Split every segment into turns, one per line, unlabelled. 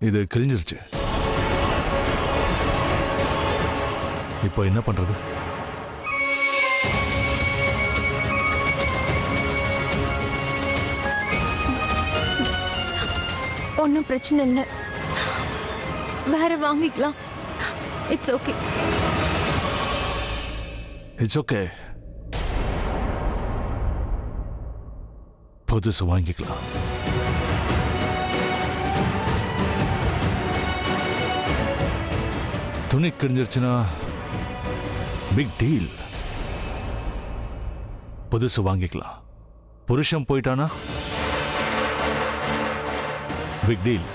இது கிழிஞ்சிருச்சு. இப்போ என்ன பண்றது?
ஒன்றும் பிரச்சனை இல்லை, வேற வாங்கிக்கலாம். It's okay.
இட்ஸ் ஓகே, புதுசு வாங்கிக்கலாம். துணி கிழிஞ்சிருச்சுன்னா பிக் டீல், புதுசு வாங்கிக்கலாம். புருஷன் போயிட்டானா பிக் டீல்,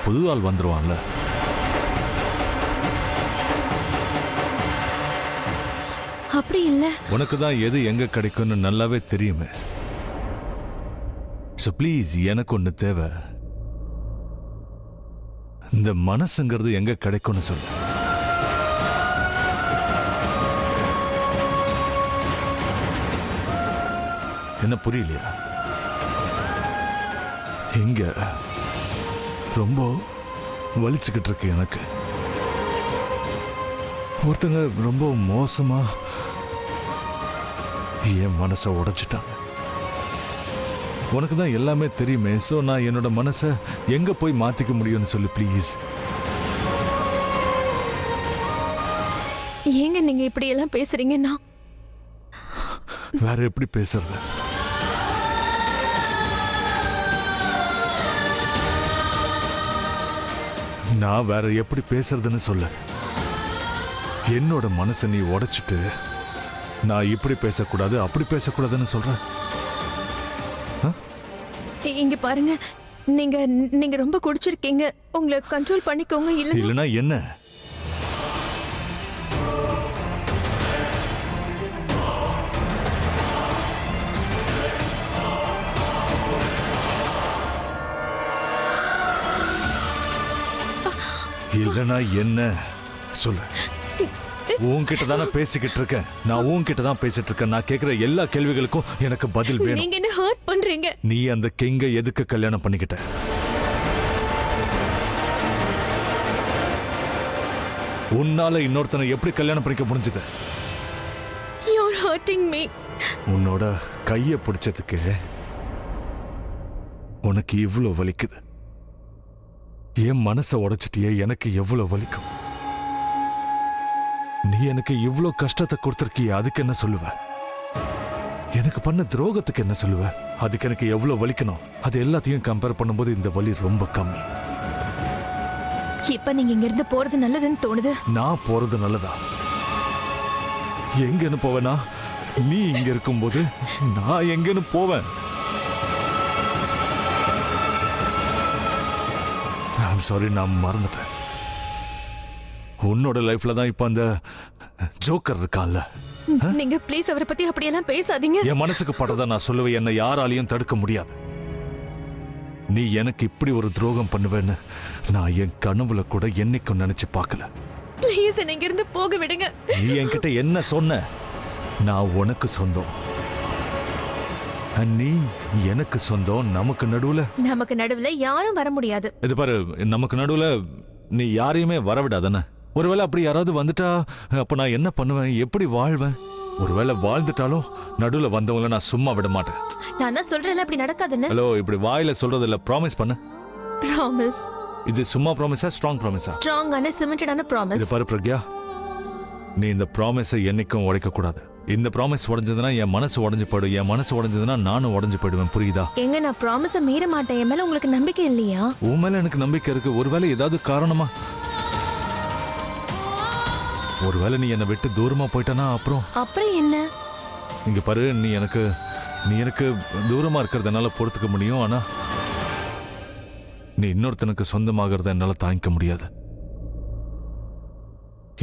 புது ஆள் வந்துருவான்ல.
அப்படி இல்ல,
உனக்கு தான் எது எங்க கிடைக்கும்னு நல்லாவே தெரியுமே. ஸோ ப்ளீஸ், எனக்கு ஒன்று தேவை. இந்த மனசுங்கிறது எங்க கிடைக்கும்னு சொல்லு. என்ன புரியலையா? இங்க ரொம்ப வலிச்சுக்கிட்டு இருக்கு எனக்கு. ஒருத்தங்க ரொம்ப மோசமா என் மனசை உடைச்சிட்டாங்க. உனக்கு தான் எல்லாமே தெரியுமே. ஸோ நான் என்னோட மனசை எங்க போய் மாத்திக்க முடியும்னு சொல்லு ப்ளீஸ்.
ஏங்க நீங்க இப்படி எல்லாம் பேசுறீங்கன்னா?
வேற எப்படி பேசுறது? நான் வேற எப்படி பேசுறதுன்னு சொல்ல. என்னோட மனசை நீ உடைச்சிட்டு நான் இப்படி பேசக்கூடாது அப்படி பேசக்கூடாதுன்னு சொல்ற.
இங்க பாருங்க, நீங்க நீங்க ரொம்ப குடிச்சிருக்கீங்க. உங்களை கண்ட்ரோல் பண்ணிக்கோங்க.
இல்லனா என்ன? இல்லனா என்ன சொல்லு. உன்கிட்ட தானே பேசிக்கிட்டு இருக்கேன். நான் உன்கிட்ட தான் பேசிட்டு இருக்கேன். நான் கேட்கிற எல்லா கேள்விகளுக்கும் எனக்கு பதில் வேணும்.
நீங்க என்ன ஹர்ட் பண்றீங்க?
நீ அந்த கிங்க எதுக்கு கல்யாணம் பண்ணிக்கிட்ட? உன்னால இன்னொருத்தனை எப்படி கல்யாணம் பண்ணிக்க முடிஞ்சது?
You're hurting me.
உன்னோட கைய பிடிச்சதுக்கு உனக்கு இவ்வளவு வலிக்குது. என் மனசை உடைச்சிட்டியே, எனக்கு எவ்வளவு வலிக்கும். நீ எனக்கு இவ்வளவு கஷ்டத்தை கொடுத்திருக்கிய, அதுக்கு என்ன சொல்லுவ? எனக்கு பண்ண துரோகத்துக்கு என்ன சொல்லுவ? அதுக்கு எனக்கு எவ்வளவு வலிக்கணும்? அது எல்லாத்தையும் கம்பேர் பண்ணும்போது இந்த வலி ரொம்ப கம்மி.
இப்ப நீங்க இங்க இருந்து போறது நல்லதுன்னு தோணுது.
நான் போறது நல்லதா? எங்கன்னு போவேனா? நீ இங்க இருக்கும்போது நான் எங்கன்னு போவேன்? ஐம் சாரி, நான் மறந்துட்டேன். உன்னோட லைஃப்ல தான் இப்ப அந்த ஜோக்கர் இருக்கான்ல.
நீங்க ப்ளீஸ் அவரை பத்தி அப்படியெல்லாம் பேசாதீங்க.
என் மனசுக்கு படுறத நான் சொல்லுவேன். என்னை யாராலையும் தடுக்க முடியாது. நீ எனக்கு இப்படி ஒரு துரோகம் பண்ணுவேன்னு நான் என் கனவுல கூட என்னைக்கும் நினைச்சு பார்க்கல.
ப்ளீஸ் நீங்க இருந்து போக விடுங்க.
நீ என்கிட்ட என்ன சொன்ன? நான் உனக்கு சொந்தம், நீ எனக்கு சொந்தம். நமக்கு நடுவுல
யாரும் வர முடியாது.
இது பாரு, நமக்கு நடுவுல நீ யாரையுமே வரவிடாதானே. ஒருவேளை அப்படி யாராவது வந்துட்டா அப்ப நான் என்ன பண்ணுவேன்? எப்படி வாழ்வேன்? ஒருவேளை வாழ்ந்துட்டாலும் நடுவுல வந்தவங்கள நான் சும்மா விட மாட்டேன்.
நான் தான் சொல்றேன்ல, அப்படி நடக்காதுன்னு.
ஹலோ, இப்படி வாயில சொல்றது இல்ல, ப்ராமிஸ் பண்ணு.
ப்ராமிஸ்?
இது சும்மா ப்ராமிஸா, ஸ்ட்ராங் ப்ராமிஸா?
ஸ்ட்ராங்கான சிமெண்டடான ப்ராமிஸ்.
இது பாரு பிரக்யா, நீ இந்த ப்ராமிஸை என்னைக்கும் உடைக்க கூடாது. இந்த ப்ராமிஸ் உடைஞ்சதுன்னா என் மனசு உடைஞ்சு போயிடும். என் மனசு உடைஞ்சதுன்னா நானும் உடைஞ்சு போயிடுவேன். புரியுதா?
எங்க நான் ப்ராமிஸை மீற மாட்டேன். என் மேல உங்களுக்கு நம்பிக்கை இல்லையா?
உன் மேல எனக்கு நம்பிக்கை இருக்கு. ஒருவேளை ஏதாவது காரணமா? ஒருவேளை நீ என்னை விட்டு தூரமா போயிட்டனா அப்புறம்
என்ன?
இங்க பாரு, நீ எனக்கு தூரமா இருக்கிறதுனால பொறுத்துக்க முடியும். ஆனா நீ இன்னொருத்தனுக்கு சொந்தமாகறத என்னால தாங்கிக்க முடியாது.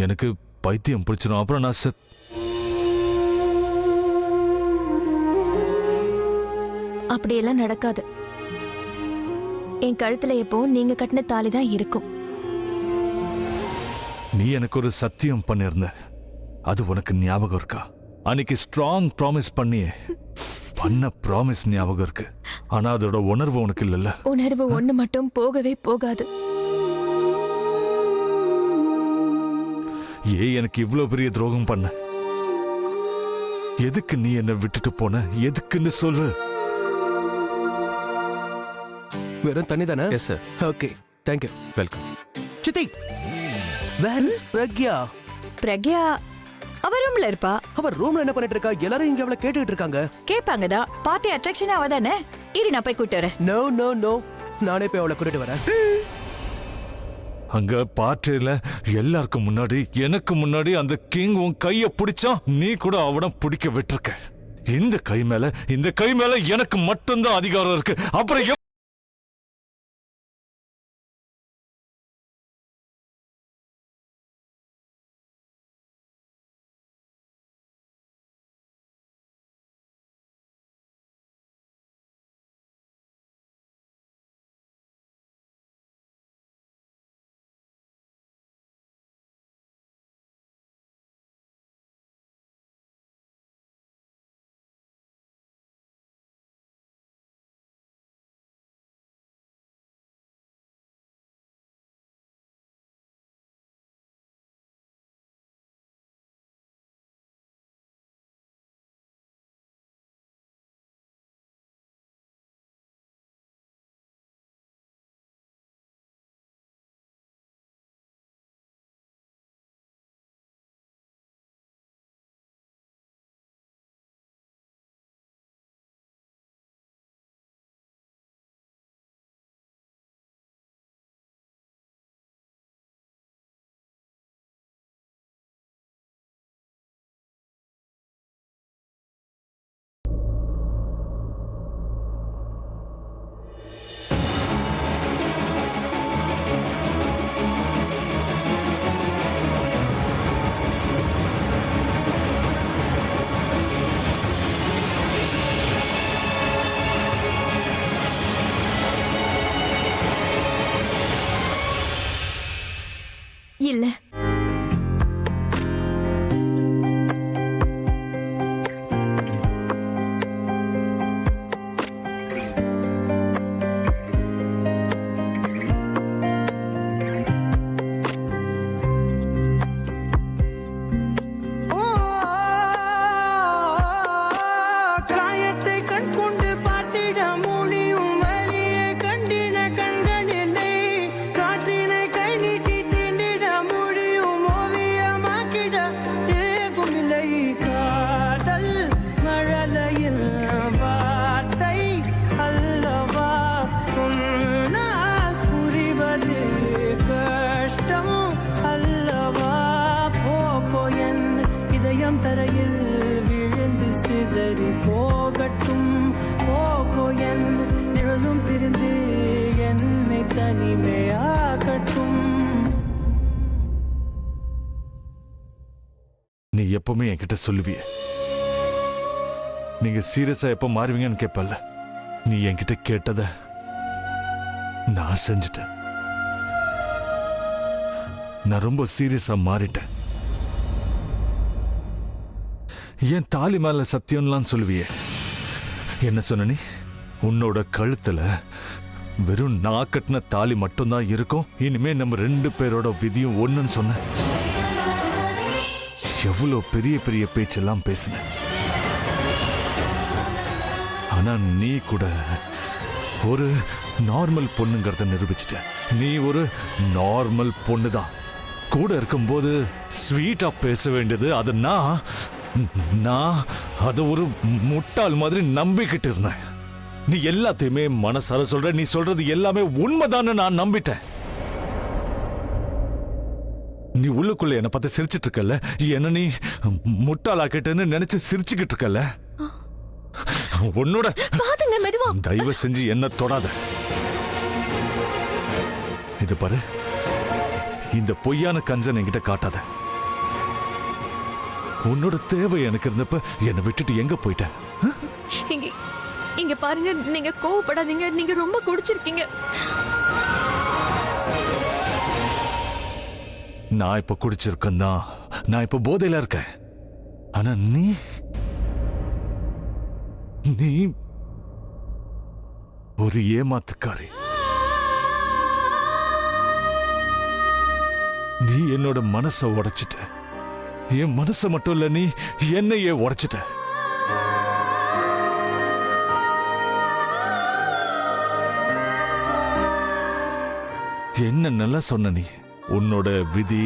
எனக்கு பைத்தியம் பிடிச்சிடும். அப்புறம் நான்
அப்படியெல்லாம் நடக்காது. என் கழுத்துல எப்போ நீங்க கட்டின தாலி தான் இருக்கும்.
நீ எனக்கு ஒரு சத்தியம் பண்ணிருந்த, அது உனக்கு ஞாபகம் இருக்கா? அன்னைக்கு ஸ்ட்ராங் ப்ராமிஸ் பண்ணி பண்ண ப்ராமிஸ் ஞாபகம் இருக்கு. ஆனா அதோட உணர்வு உனக்கு இல்லல்ல.
உணர்வு ஒண்ணு மட்டும் போகவே போகாது.
ஏன் எனக்கு இவ்வளவு பெரிய துரோகம் பண்ண? எதுக்கு நீ என்ன விட்டுட்டு போன? எதுக்குன்னு சொல்லு.
வெறும் தண்ணி தானே?
Yes sir.
Okay, thank you.
Welcome.
சித்தி, வேர் இஸ் பிரக்யா?
பிரக்யா அவ ரூம்ல இருப்பா.
அவ ரூம்ல என்ன பண்ணிட்டு இருக்கா? எல்லாரும் இங்க அவளை கேட்டுட்டு இருக்காங்க.
கேப்பாங்கதான். பார்ட்டி அட்ராக்ஷன் அவ தானே. இரு நான் போய் கூட்டு வரேன்.
நோ நோ நோ, நானே போய் அவளை கூட்டிட்டு வரேன்.
அங்க பார்ட்டில எல்லாருக்கும் முன்னாடி, எனக்கு முன்னாடி அந்த கிங் உன் கைய பிடிச்சான். நீ கூட அவனை பிடிக்க விட்டுருக்க. இந்த கை மேல எனக்கு மட்டும்தான் அதிகாரம் இருக்கு. அப்புறம்
இல்ல,
காயத்தை கண் கொண்டு பார்த்திட முடியும் வலியை கண்டின கண்களில்லை. காற்றினை கை நீட்டி தீண்டிட முடியும் ஓவியமாக்கிட ஏகுமில்லை. காதல் மழலையில் வார்த்தை அல்லவா, சொன்னால் புரிவது கஷ்டம் அல்லவா. போ என் இதயம் தரையில் விழுந்து சிதறி போகட்டும். போ என் நிழலும் பிரிந்து என்னை தனிமையாகட்டும்.
நீ எப்பவுமே என்கிட்ட சொல்லுவிய, நீங்க சீரியஸா எப்ப மாறுவீங்கன்னு கேப்பல்ல. நீ என்கிட்ட கேட்டத நான் செஞ்சுட்டேன். நான் ரொம்ப சீரியஸா மாறிட்டேன். என் தாலி மேல சத்தியம்லாம் சொல்லுவியே, என்ன சொன்ன நீ? உன்னோட கழுத்துல வெறும் நான் கட்டின தாலி மட்டும்தான் இருக்கும். இனிமே நம்ம 2 பேரோட விதியும் ஒண்ணுன்னு சொன்ன. எவ்வளவு பெரிய பெரிய பேச்செல்லாம் பேசின. ஆனா நீ கூட ஒரு நார்மல் பொண்ணுங்கிறத நிரூபிச்சிட்ட. நீ ஒரு நார்மல் பொண்ணுதான். கூட இருக்கும்போது ஸ்வீட்டா பேச வேண்டியது அது நான் அதை ஒரு முட்டாள் மாதிரி நம்பிக்கிட்டு இருந்தேன். நீ எல்லாத்தையுமே மனசார சொல்ற. நீ சொல்றது எல்லாமே உண்மைதான்னு நான் நம்பிட்டேன். நீ உள்ளுக்குள்ள என்ன பார்த்து சிரிச்சிட்டு இருக்கல. என்ன நீ முட்டாளாக்கிட்டேன்னு நினைச்சு சிரிச்சுக்கிட்டு இருக்கல. உன்னோட தயவு செஞ்சு என்ன தொடாத. இது பாரு, இந்த பொய்யான கஞ்சன் என்கிட்ட காட்டாத. உன்னோட தேவை எனக்கு இருந்தப்ப என்னை விட்டுட்டு எங்க போயிட்ட?
இங்க பாருங்க, நீங்க கோவப்படாதீங்க. நீங்க ரொம்ப குடிச்சிருக்கீங்க.
நான் இப்ப குடிச்சிருக்கேன் தான். நான் இப்ப போதையில இருக்கேன். ஆனா நீ ஒரு ஏமாத்துக்காரி. நீ என்னோட மனசை உடைச்சிட்ட. என் மனசை மட்டும் இல்ல, நீ என்னையே உடைச்சிட்ட. என்ன நல்லா சொன்ன நீ. உன்னோட விதி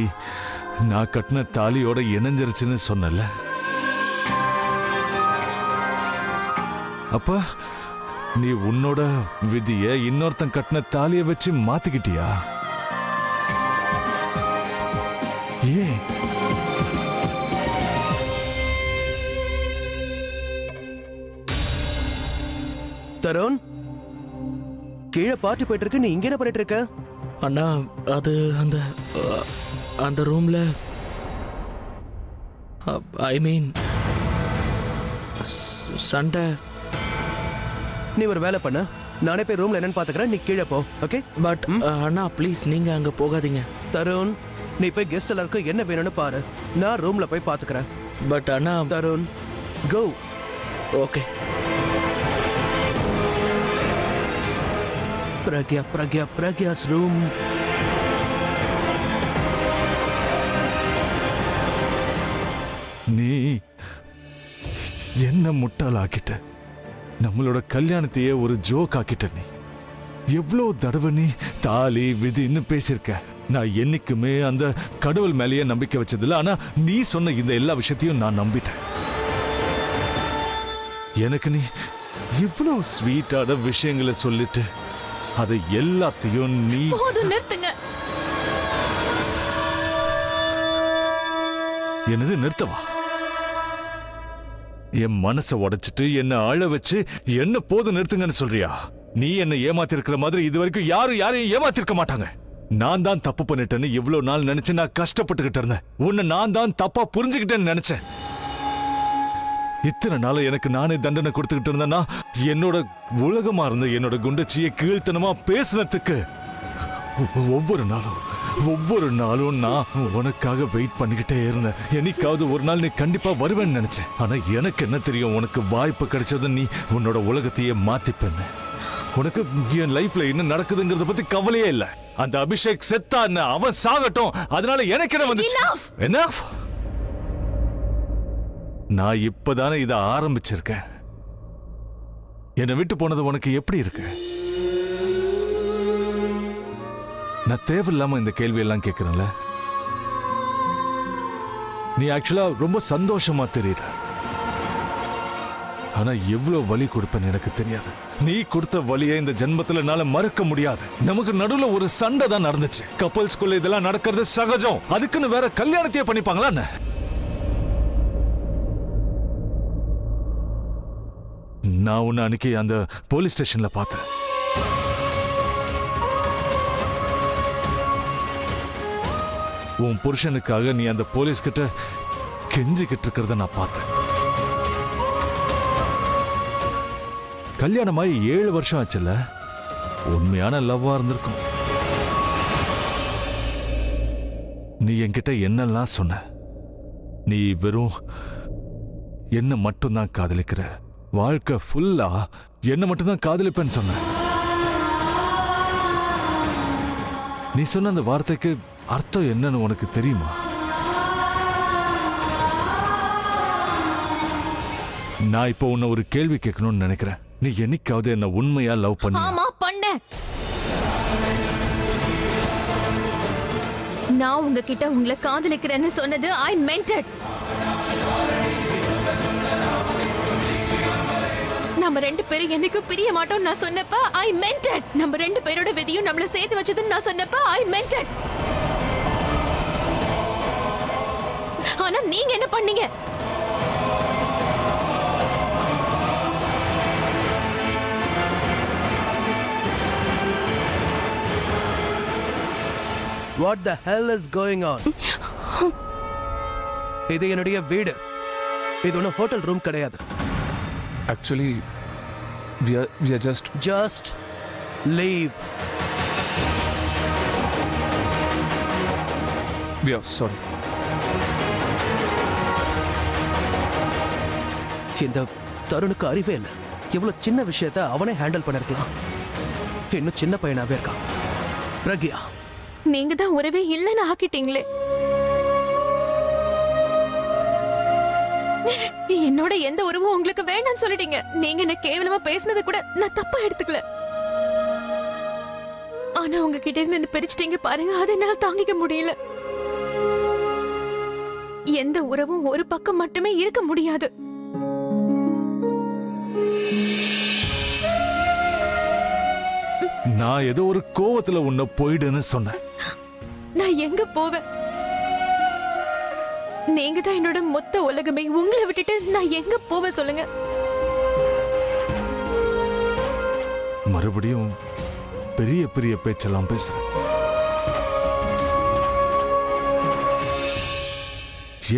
நான் கட்டின தாலியோட இணைஞ்சிருச்சுன்னு சொன்னல. அப்ப நீ உன்னோட விதிய இன்னொருத்தன் கட்டின தாலிய வச்சு மாத்திக்கிட்டியா? ஏன்?
தருண், கீழே பாட்டு போயிட்டு இருக்கு, நீ இங்க என்ன பண்ணிட்டு இருக்க?
அண்ணா அது அந்த அந்த ரூம்ல ஐ மீன் சண்டை.
நீ ஒரு வேலை பண்ண, நானே போய் ரூம்ல என்னன்னு பாத்துக்கிறேன், நீ கீழே போ. ஓகே?
பட் அண்ணா ப்ளீஸ் நீங்க அங்க போகாதீங்க.
தருண், நீ போய் கெஸ்ட் எல்லாருக்கும் என்ன வேணும்னு பாரு, நான் ரூம்ல போய் பாத்துக்கிறேன்.
பட் அண்ணா.
Tarun, go.
Okay.
Pragya's room.
நீ என்ன முட்டாளாக்கிட்ட. நம்மளோட கல்யாணத்தையே ஒரு ஜோக் ஆக்கிட்ட. நீ எவ்வளவு தடவை நீ தாலி விதின்னு பேசியிருக்க. நான் என்னைக்குமே அந்த கடவுள் மேலேயே நம்பிக்கை வச்சதில்ல. ஆனா நீ சொன்ன இந்த எல்லா விஷயத்தையும் நான் நம்பிட்டேன். எனக்கு நீ இவ்வளவு ஸ்வீட்டான விஷயங்களை சொல்லிட்டு அதை எல்லாத்தையும் நீ
நிறுத்துங்க.
என்னது நிறுத்தவா? என் மனசை உடைச்சிட்டு என்ன அழ வச்சு என்ன போதும் நிறுத்துங்கன்னு சொல்றியா? நீ என்ன ஏமாத்திருக்கிற மாதிரி இது வரைக்கும் யாரையும் ஏமாத்திருக்க மாட்டாங்க. நான் தான் தப்பு பண்ணிட்டேன்னு இவ்வளவு நாள் நினைச்சு நான் கஷ்டப்பட்டுக்கிட்டு இருந்தேன். உன்னை நான் தான் தப்பா புரிஞ்சுக்கிட்டேன்னு நினைச்சேன். இத்தனை நாள் எனக்கு நானே தண்டனை கொடுத்துக்கிட்டு இருந்தேன்னா என்னோட உலகமா இருந்த என்னோட குண்டச்சியை கீழ்த்தனமா பேசினதுக்கு ஒவ்வொரு நாளும் நான் உனக்காக வெயிட் பண்ணிக்கிட்டே இருந்தேன். என்னைக்காவது ஒரு நாள் நீ கண்டிப்பா வருவேன்னு நினைச்சேன். ஆனா எனக்கு என்ன தெரியும், உனக்கு வாய்ப்பு கிடைச்சது நீ உன்னோட உலகத்தையே மாத்திப்பேன்னு. உனக்கு என் லைஃப்ல என்ன நடக்குதுங்கிறத பத்தி கவலையே இல்ல. அந்த அபிஷேக் செத்தா என்ன, அவன் சாகட்டும், அதனால எனக்கு என்ன வந்துச்சு? என்ன? நான் இப்பதானே இதை ஆரம்பிச்சிருக்கேன். என்னை விட்டு போனது உனக்கு எப்படி இருக்கு? நான் தேவையில்லாம இந்த கேள்வி எல்லாம் கேட்கிறேன்ல. நீ ஆக்சுவலா ரொம்ப சந்தோஷமா தெரியற. ஆனா எவ்வளவு வலி கொடுப்பேன்னு எனக்கு தெரியாது. நீ கொடுத்த வலியை இந்த ஜென்மத்துல என்னால மறக்க முடியாது. நமக்கு நடுவுல ஒரு சண்டை தான் நடந்துச்சு. கப்பல்ஸ்குள்ள இதெல்லாம் நடக்கிறது சகஜம். அதுக்குன்னு வேற கல்யாணத்தையே பண்ணிப்பாங்களா என்ன? நான் உன்னை அன்னைக்கு அந்த போலீஸ் ஸ்டேஷன்ல பார்த்தேன். உன் புருஷனுக்காக நீ அந்த போலீஸ் கிட்ட கெஞ்சிக்கிட்டு இருக்கிறத நான் பார்த்தேன். கல்யாணமாயி 7 வருஷம் ஆச்சுல்ல. உண்மையான லவ்வா இருந்திருக்கும். நீ என்கிட்ட என்னெல்லாம் சொன்ன? நீ வெறும் என்ன மட்டும்தான் காதலிக்கிற, வாழ்க்கை ஃபுல்லா என்ன மட்டும்தான் காதலிப்பேன்னு சொன்ன. நீ சொன்ன அந்த வார்த்தைக்கு அர்த்தம் என்னன்னு உனக்கு தெரியுமா? நான் இப்போ உன்னை ஒரு கேள்வி கேட்கணும்னு நினைக்கிறேன். நீ என்னைக்காவது என்ன உண்மையா லவ் பண்ண?
ஆமா, பண்ண. நான் உங்ககிட்ட உங்களை காதலிக்கிறேன்னு சொன்னது ஐ மென்ட் இட். நம்ம 2 பேரும் என்னைக்கும் பிரிய மாட்டோம் நான் சொன்னப்ப ஐ மென்ட் இட். நம்ம 2 பேரோட விதியும் நம்மள சேர்த்து வச்சதுன்னு நான் சொன்னப்ப ஐ மென்ட் இட். ஆனா நீங்க என்ன பண்ணீங்க?
What the hell is going on? இது என்னுடைய வீடு. இது ஒன்றும் ஹோட்டல் ரூம் கிடையாது.
Actually, we are just
leave.
we are sorry.
இந்த தருணுக்கு அறிவே இல்லை. இவ்வளவு சின்ன விஷயத்த அவனே ஹேண்டில் பண்ணிருக்கலாம். இன்னும் சின்ன பையனாவே இருக்கான். பிரக்யா,
நீங்க தான் உறவே இல்லைன்னு ஆக்கிட்டீங்களே. என்னோட எந்த உறவும் உங்களுக்கு வேண்டாம்னு சொல்லிட்டீங்க. நீங்க என்ன கேவலமா பேசினதை கூட நான் தப்பா எடுத்துக்கல. ஆனா உங்ககிட்ட இருந்து என்ன பிரிச்சுட்டீங்க பாருங்க, அதை என்னால தாங்கிக்க முடியல. எந்த உறவும் ஒரு பக்கம் மட்டுமே இருக்க முடியாது.
நான் ஏதோ ஒரு கோவத்துல உன்னை போயிடுன்னு சொன்னேன்.
நான் எங்க போவேன்? நீங்க தான் என்னோட மொத்த உலகமே. உங்களை விட்டுட்டு நான் எங்க போவேன் சொல்லுங்க?
மறுபடியும் பெரிய பெரிய பேச்செல்லாம் பேசுறேன்.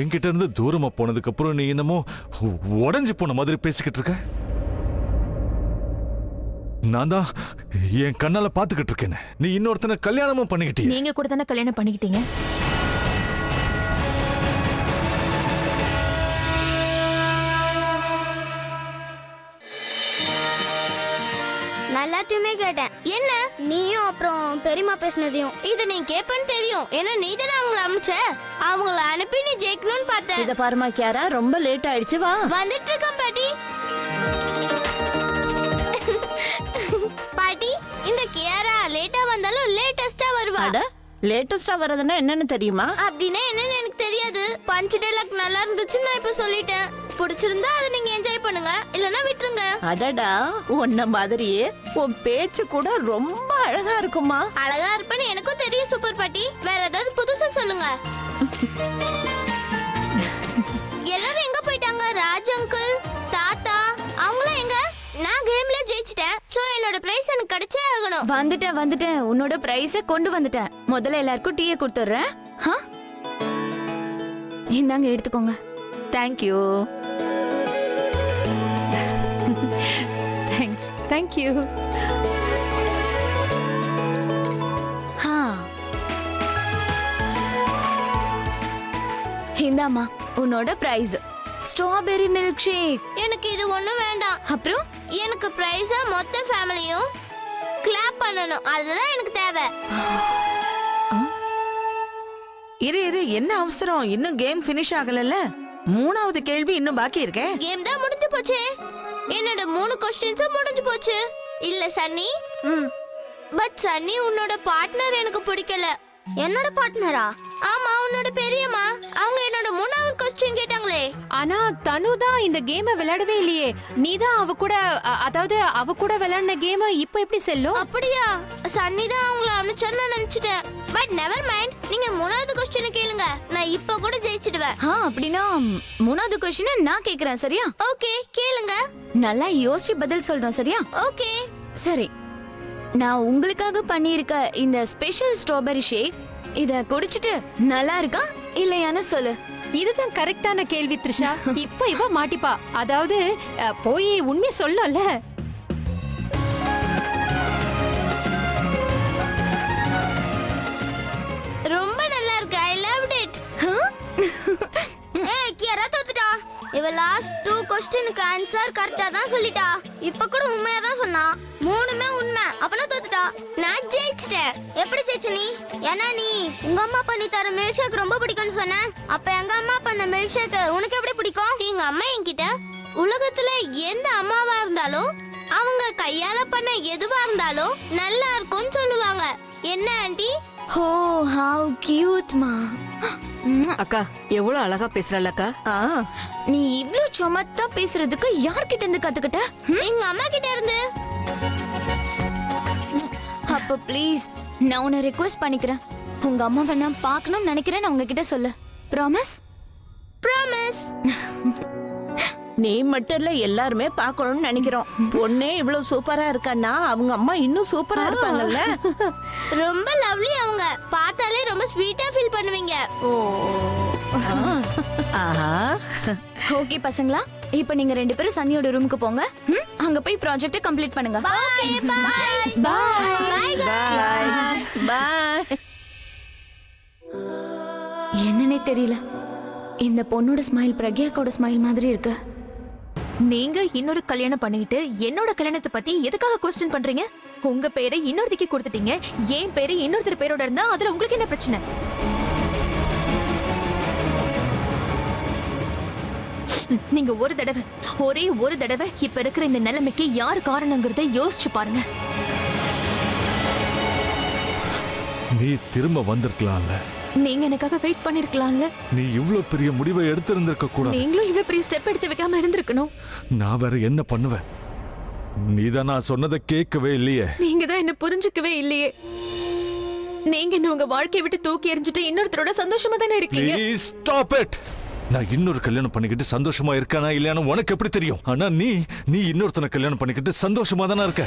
என்கிட்ட இருந்து தூரமா போனதுக்கு அப்புறம் நீ என்னமோ உடைஞ்சு போன மாதிரி பேசிக்கிட்டு இருக்க. நான் தான் என் கண்ணால பாத்துக்கிட்டு இருக்கேன். நீ இன்னொருத்தனை கல்யாணமும் பண்ணிக்கிட்டீங்க.
நீங்க கூட தானே கல்யாணம் பண்ணிக்கிட்டீங்க.
எல்லாத்தையுமே கேட்டேன். என்ன நீயும் அப்புறம் பெரியமா பேசினதையும் இது நீ கேப்பன்னு தெரியும். ஏன்னா நீ தானே அவங்கள அனுப்பிச்ச. அவங்கள அனுப்பி நீ ஜெயிக்கணும்னு பார்த்த.
இத பாருமா கியாரா, ரொம்ப லேட் ஆயிடுச்சு. வா
வந்துட்டு இருக்கேன் பாட்டி. பாட்டி, இந்த கியாரா லேட்டா வந்தாலும் லேட்டஸ்டா வருவா.
அட, லேட்டஸ்டா வரதுன்னா என்னன்னு தெரியுமா?
அப்படின்னா என்னன்னு எனக்கு தெரியாது. பஞ்ச் டைலாக் நல்லா இருந்துச்சு, நான் இப்ப சொல்லிட்டேன். பிடிச்சிருந்தா அதை நீங்க என்ஜாய் பண்ணுங்க, இல்லனா விட்டுருங்க.
அடடா, உன்ன மாதிரியே உன் பேச்சு கூட ரொம்ப அழகா இருக்குமா.
அழகா இருப்பேன்னு எனக்கும் தெரியும் சூப்பர் பாட்டி. வேற ஏதாவது புதுசா சொல்லுங்க. எல்லாரும் எங்க போயிட்டாங்க? ராஜ் அங்கிள், தாத்தா அவங்களும் எங்க? நான் கேம்ல ஜெயிச்சிட்டேன். சோ என்னோட பிரைஸ் எனக்கு கிடைச்சே ஆகணும்.
வந்துட்டேன். உன்னோட பிரைஸ கொண்டு வந்துட்டேன். முதல்ல எல்லாருக்கும் டீயை கொடுத்துறேன். இந்தாங்க எடுத்துக்கோங்க.
தேங்க்யூ.
தேங்க்ஸ். தேங்க்யூ.
இந்தாமா உன்னோட பிரைஸ், ஸ்ட்ராபெரி மில்க் ஷேக்.
எனக்கு இது ஒண்ணும் வேண்டாம்.
அப்புறம்
எனக்கு பிரைஸா மொத்த ஃபேமிலியும் கிளாப் பண்ணனும், அதுதான் எனக்கு தேவை.
இரு, என்ன அவசரம்? இன்னும் கேம் ஃபினிஷ் ஆகலல்ல. மூணாவது கேள்வி இன்னும் பாக்கி இருக்கே.
கேம் தான் முடிஞ்சு போச்சு. என்னோட 3 क्वेश्चंस முடிஞ்சு போச்சு. இல்ல சன்னி. பட் சன்னி, உன்னோட பார்ட்னர் எனக்கு பிடிக்கல. என்னோட பார்ட்னரா? ஆமா, உன்னோட பெரியம்மா. அவங்க என்னோட 3வது क्वेश्चन கேட்டாங்களே.
ஆனா தனு தான் இந்த கேமை விளையாடவே இல்லையே. நீ தான் அவ கூட, அதாவது அவ கூட விளையாடின கேம் இப்போ எப்படி செல்லும்?
அப்படியா? சன்னி தான் அவங்கள அனுப்பிச்சான்னு நினைச்சிட்டேன். பட் நெவர் மைண்ட், நீங்க 3வது क्वेश्चन கேளுங்க. நான் இப்ப கூட ஜெயிச்சிடுவேன்.
அப்படினா மூணாவது क्वेश्चन நான் கேக்குறேன், சரியா?
ஓகே, கேளுங்க.
நல்லா யோசிச்சு பதில் சொல்றேன், சரியா?
ஓகே.
சரி, நான் உங்களுக்காக பண்ணியிருக்க இந்த ஸ்பெஷல் ஸ்ட்ராபெரி ஷேக், இத குடிச்சிட்டு நல்லா இருக்கா இல்லையான்னு சொல்லு.
இதுதான் கரெக்டான கேள்வி த்ரிஷா. இப்போ இவ மாட்டிப்பா. அதாவது போய் உண்மையை சொல்லல.
ரொம்ப நல்லா இருக்கு. ஐ லவ்ட் இட். ஏய், கியாரா தோத்துட்டா. இவ லாஸ்ட் 2 क्वेश्चनக்கு ஆன்சர் கரெக்ட்டா தான் சொல்லிட்டா. இப்ப கூட உண்மையா தான் சொன்னா. மூணுமே உண்மை. அப்பனா தோத்துட்டா. நான் ஜெயிச்சிட்டேன். எப்படி ஜெயிச்ச நீ? ஏன்னா நீ உங்க அம்மா பண்ணி தர மில்க் ஷேக் ரொம்ப பிடிக்கும்னு சொன்ன. அப்ப எங்க அம்மா பண்ண மில்க் ஷேக் உனக்கு எப்படி பிடிக்கும்? எங்க அம்மா என்கிட்ட உலகத்துல எந்த அம்மாவா இருந்தாலும் அவங்க கையால பண்ண எதுவா இருந்தாலும் நல்லா இருக்கும்னு சொல்லுவாங்க. என்ன ஆண்டி?
ஓ, ஹவ் கியூட் மா.
அக்கா எவ்வளவு அழகா பேசுறல்லக்கா.
நீ இவ்ளோ சமத்தா பேசுறதுக்கு யார்கிட்ட இருந்து கத்துக்கிட்ட?
எங்க அம்மா கிட்ட இருந்து.
அப்ப ப்ளீஸ் நான் உன்னை ரெக்வெஸ்ட் பண்ணிக்கிறேன். உங்க அம்மாவை நான் பார்க்கணும்னு நினைக்கிறேன். அவங்க கிட்ட சொல்லு. ப்ராமிஸ்?
ப்ராமிஸ்.
நீ மட்டும் இல்ல, எல்லாருமே பார்க்கணும்னு நினைக்கிறோம். பொண்ணே இவ்வளவு சூப்பரா இருக்கான்னா அவங்க அம்மா இன்னும் சூப்பரா இருப்பாங்கல்ல.
ரொம்ப லவ்லி அவங்க. பார்த்தாலே ரொம்ப ஸ்வீட்டா ஃபீல் பண்ணுவீங்க.
ஆஹா.
ஓகே பசங்களா, இப்போ நீங்க 2 பேரும் சன்னியோட ரூமுக்கு போங்க. அங்க போய் ப்ராஜெக்ட்டை கம்ப்ளீட் பண்ணுங்க.
Okay, bye.
Bye.
Bye.
Bye.
என்னன்னே தெரியல, இந்த பொண்ணோட ஸ்மைல் பிரக்யாக்கோட ஸ்மைல் மாதிரி இருக்கு.
நீங்க இன்னொரு கல்யாணம் பண்ணிட்டு என்னோட கல்யாணத்தை பத்தி எதுக்காக கொஸ்டின் பண்றீங்க? உங்க பேரை இன்னொருத்திக்கு கொடுத்துட்டீங்க, என் பேரு இன்னொருத்தர் பேரோட இருந்தா அதுல உங்களுக்கு என்ன பிரச்சனை? நீங்க ஒரே ஒரு தடவை இப்ப இருக்கிற இந்த நிலைமைக்கு யார் காரணங்கிறத யோசிச்சு பாருங்க.
நீ திரும்ப வந்திருக்கலாம்ல.
நீங்க எனக்காக வெயிட் பண்ணிருக்கலாம்ல.
நீ இவ்ளோ பெரிய முடிவை எடுத்திருந்திருக்க கூடாது.
நீங்களும் இவ்வளவு பெரிய ஸ்டெப் எடுத்து வைக்காம இருந்திருக்கணும்.
நான் வேற என்ன பண்ணுவேன்? நீதான் நான் சொன்னதை கேட்கவே இல்லையே.
நீங்க தான் என்ன புரிஞ்சுக்கவே இல்லையே. நீங்க என்ன உங்க வாழ்க்கையை விட்டு தூக்கி எறிஞ்சிட்டு இன்னொருத்தரோட சந்தோஷமா தானே இருக்கீங்க.
Please stop it. நான் இன்னொரு கல்யாணம் பண்ணிக்கிட்டு சந்தோஷமா இருக்கானா இல்லையான்னு உனக்கு எப்படி தெரியும்? ஆனா நீ இன்னொருத்தனை கல்யாணம் பண்ணிக்கிட்டு சந்தோஷமா தானே இருக்க.